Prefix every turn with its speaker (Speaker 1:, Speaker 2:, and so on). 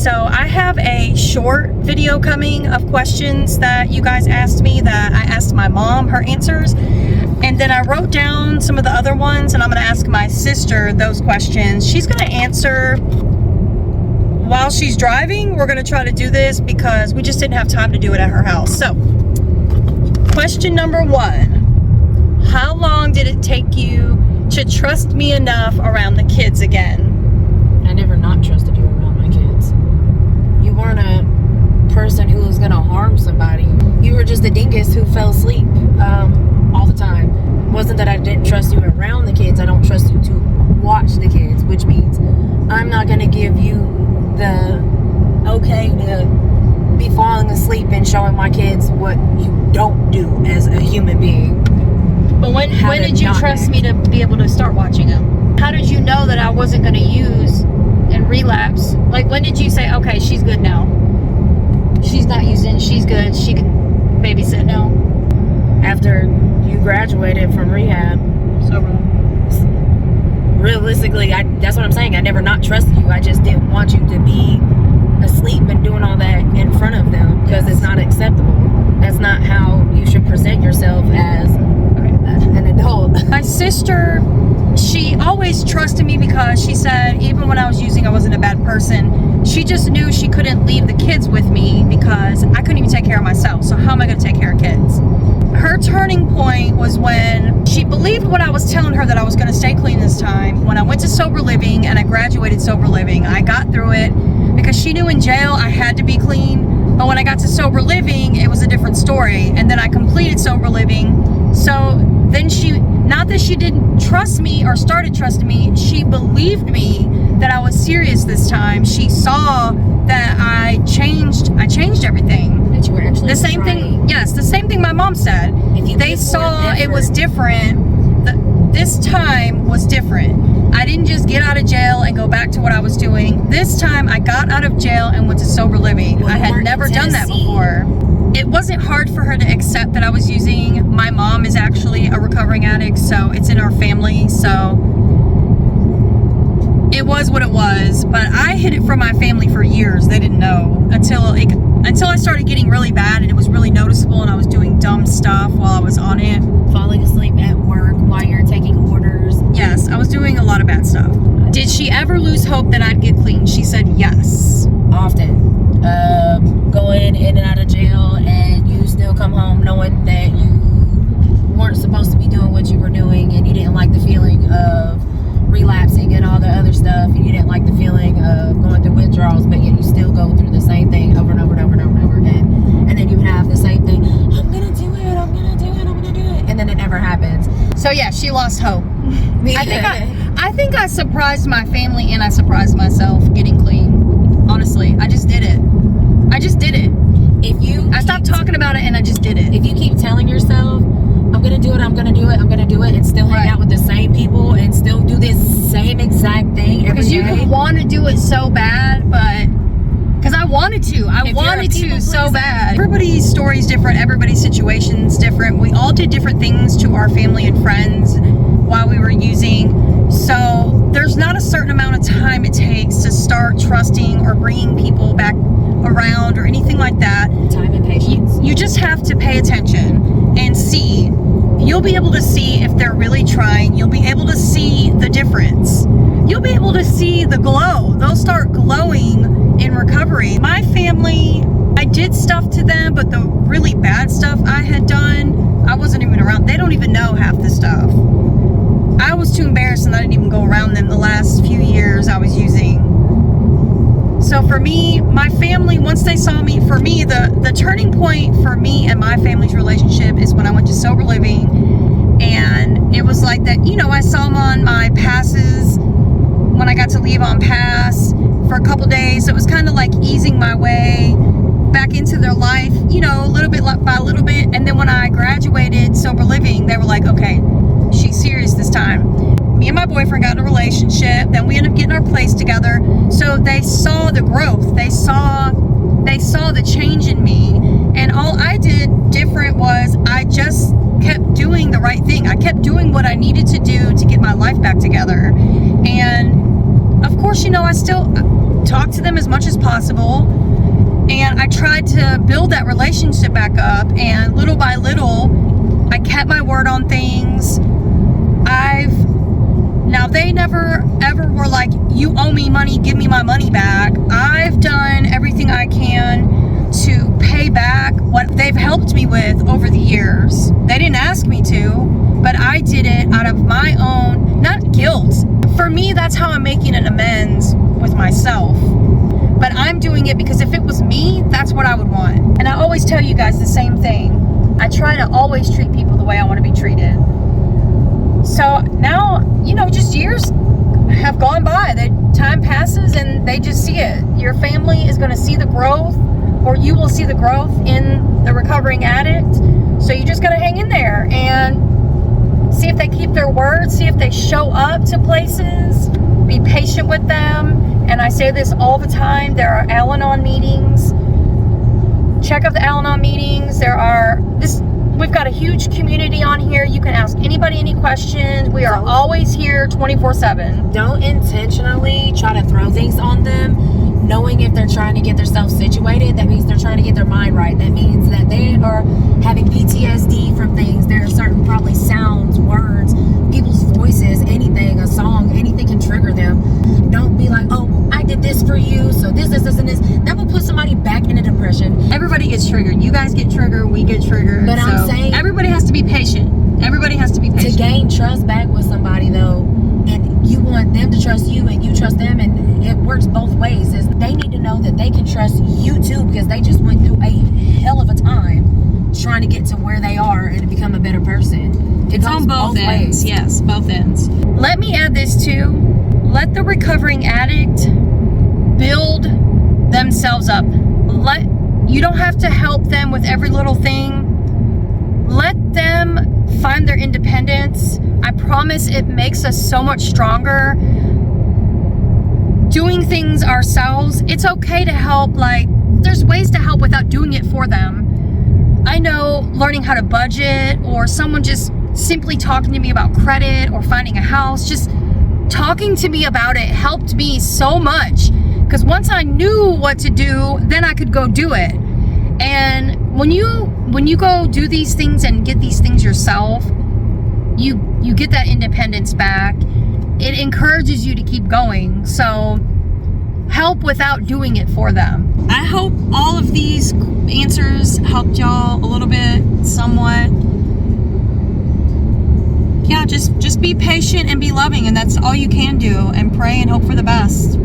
Speaker 1: So I have a short video coming of questions that you guys asked me that I asked my mom her answers. And then I wrote down some of the other ones, and I'm going to ask my sister those questions. She's going to answer while she's driving. We're going to try to do this because we just didn't have time to do it at her house. So, question number 1. How long did it take you to trust me enough around the kids again?
Speaker 2: I never not trusted you around my kids. You weren't a person who was going to harm somebody. You were just a dingus who fell asleep all the time. It wasn't that I didn't trust you around the kids. I don't trust you to watch the kids, which means I'm not going to give you the okay to be falling asleep and showing my kids what you don't do as a human being.
Speaker 1: But when did you trust me to be able to start watching them? How did you know that I wasn't going to use and relapse? Like, when did you say, okay, she's good now? She's not using, she's good, she can babysit now?
Speaker 2: After you graduated from rehab.
Speaker 1: So
Speaker 2: realistically, that's what I'm saying. I never not trusted you. I just didn't want you to be asleep and doing all that in front of them because it's not acceptable. That's not how you should present yourself as an adult.
Speaker 1: My sister, she always trusted me because she said even when I was using, I wasn't a bad person. She just knew she couldn't leave the kids with me because I couldn't even take care of myself. So how am I going to take care of kids? Her turning point was when she believed what I was telling her, that I was going to stay clean this time. When I went to sober living and I graduated sober living, I got through it because she knew in jail I had to be clean. But when I got to sober living, it was a different story. And then I completed sober living. So then she, not that she didn't trust me or started trusting me, she believed me that I was serious this time. She saw that I changed everything.
Speaker 2: That you were actually
Speaker 1: the same
Speaker 2: trying.
Speaker 1: thing. Yes, the same thing my mom said. They saw it was different. This time was different. I didn't just get out of jail and go back to what I was doing. This time I got out of jail and went to sober living. I had never done that before. It wasn't hard for her to accept that I was using. My mom is actually a recovering addict, so it's in our family. So it was what it was. But I hid it from my family for years. They didn't know until I started getting really bad and it was really noticeable and I was doing dumb stuff while I was on it.
Speaker 2: Falling asleep at work while you're taking orders.
Speaker 1: Yes, I was doing a lot of bad stuff. Did she ever lose hope that I'd get clean? She said yes.
Speaker 2: Often. Going in and out of jail and you still come home knowing that you weren't supposed to be doing what you were doing and you didn't like the feeling of relapsing and all the other stuff, and you didn't like the feeling of going through withdrawals, but yet you still go through the same thing over and over and over and over and over again. And then you have the same thing, I'm gonna do it, I'm gonna do it, I'm gonna do it, and then it never happens.
Speaker 1: So yeah, she lost hope. I think I surprised my family and I surprised myself getting clean. Honestly, I just did it. I stopped talking about it and I just did it.
Speaker 2: If you keep telling yourself, I'm gonna do it, I'm gonna do it, I'm gonna do it, and still hang out with the same people and still do this same exact thing every day.
Speaker 1: Because you could want to do it so bad, but because I wanted to so bad. Everybody's story is different, everybody's situation is different. We all did different things to our family and friends while we were using. So there's not a certain amount of time it takes to start trusting or bringing people back around or anything like that.
Speaker 2: Time and patience.
Speaker 1: You just have to pay attention and see. You'll be able to see if they're really trying. You'll be able to see the difference. You'll be able to see the glow. They'll start glowing in recovery. My family, I did stuff to them, but the really bad stuff I had done, I wasn't even around. They don't even know half the stuff. I was too embarrassed and I didn't even go around them the last few years I was using. So for me, my family, once they saw me, for me, the turning point for me and my family's relationship is when I went to sober living. And it was like that, you know, I saw them on my passes when I got to leave on pass for a couple days. So it was kind of like easing my way back into their life, you know, a little bit by a little bit. And then when I graduated sober living, they were like, okay, she's serious this time. Me and my boyfriend got in a relationship, then we ended up getting our place together. So they saw the growth, they saw the change in me, and all I did different was I just kept doing the right thing. I kept doing what I needed to do to get my life back together. And of course, you know, I still talk to them as much as possible. And I tried to build that relationship back up. And little by little, I kept my word on things. Now they never ever were like, you owe me money, give me my money back. I've done everything I can to pay back what they've helped me with over the years. They didn't ask me to, but I did it out of my own, not guilt. For me, that's how I'm making an amends with myself. But I'm doing it because if it was me, that's what I would want. And I always tell you guys the same thing. I try to always treat people the way I want to be treated. So now, you know, just years have gone by. The time passes and they just see it. Your family is going to see the growth, or you will see the growth in the recovering addict. So you just got to hang in there and see if they keep their word, see if they show up to places, be patient with them. And I say this all the time. There are Al-Anon meetings. Check out the Al-Anon meetings. We've got a huge community on here. You can ask anybody any questions. We are always here 24/7.
Speaker 2: Don't intentionally try to throw things on them, knowing if they're trying to get themselves situated. That means they're trying to get their mind right. That means that they are having PTSD from things. There are certain probably sounds, words, people's voices, anything, a song, anything can trigger them. Don't be like, oh, I did this for you, so this, and this. That will put somebody back into depression.
Speaker 1: Everybody gets triggered. You guys get triggered. We get triggered.
Speaker 2: But I'm saying,
Speaker 1: everybody has to be patient. Everybody has to be patient.
Speaker 2: To gain trust back with somebody, though, and you want them to trust you and you trust them, and it works both ways. Is they need to know that they can trust you too, because they just went through a hell of a time trying to get to where they are and to become a better person.
Speaker 1: It's on both ends.
Speaker 2: ways.
Speaker 1: Yes, both ends. Let me add this too. Let the recovering addict build themselves up. You don't have to help them with every little thing. Let them find their independence. I promise it makes us so much stronger. Doing things ourselves, it's okay to help. Like, there's ways to help without doing it for them. I know learning how to budget, or someone just simply talking to me about credit or finding a house, just talking to me about it helped me so much. Because once I knew what to do, then I could go do it. And when you go do these things and get these things yourself, you get that independence back. It encourages you to keep going. So help without doing it for them. I hope all of these answers helped y'all a little bit, somewhat. Yeah, just be patient and be loving, and that's all you can do, and pray and hope for the best.